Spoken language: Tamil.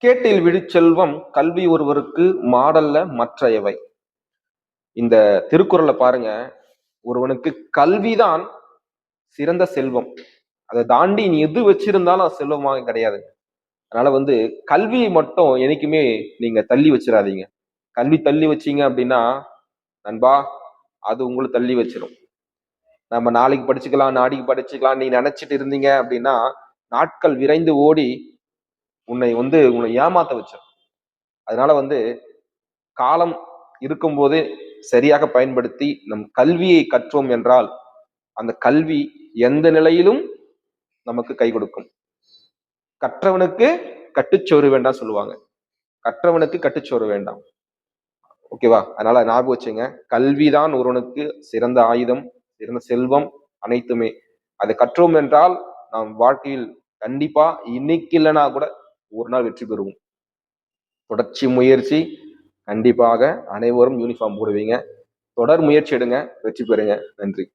கேட்டில் விழுச்செல்வம் கல்வி ஒருவருக்கு மாடல்ல மற்றையவை. இந்த திருக்குறளை பாருங்க. ஒருவனுக்கு கல்விதான் சிறந்த செல்வம். அதை தாண்டி நீ எது வச்சிருந்தாலும் அது செல்வமாக கிடையாது. அதனால கல்வியை மட்டும் என்னைக்குமே நீங்க தள்ளி வச்சிடாதீங்க. கல்வி தள்ளி வச்சீங்க அப்படின்னா நண்பா, அது உங்களை தள்ளி வச்சிடும். நம்ம நாளைக்கு படிச்சுக்கலாம், நாளைக்கு படிச்சுக்கலாம் நீ நினைச்சிட்டு இருந்தீங்க அப்படின்னா நாட்கள் விரைந்து ஓடி உன்னை ஏமாத்த வச்சிடும். அதனால காலம் இருக்கும்போதே சரியாக பயன்படுத்தி நம் கல்வியை கற்றோம் என்றால் அந்த கல்வி எந்த நிலையிலும் நமக்கு கை கொடுக்கும். கற்றவனுக்கு கட்டுச்சோறு வேண்டாம் சொல்லுவாங்க. கற்றவனுக்கு கட்டுச்சோறு வேண்டாம். ஓகேவா? அதனால ஞாபகம் வச்சுங்க, கல்விதான் ஒருவனுக்கு சிறந்த ஆயுதம், சிறந்த செல்வம், அனைத்துமே. அதை கற்றோம் என்றால் நாம் வாழ்க்கையில் கண்டிப்பா இன்னைக்கு இல்லைன்னா கூட ஒரு நாள் வெற்றி பெறுவோம். தொடர்ச்சி முயற்சி, கண்டிப்பாக அனைவரும் யூனிஃபார்ம் போடுவீங்க. தொடர் முயற்சி எடுங்க, வெற்றி பெறுங்க. நன்றி.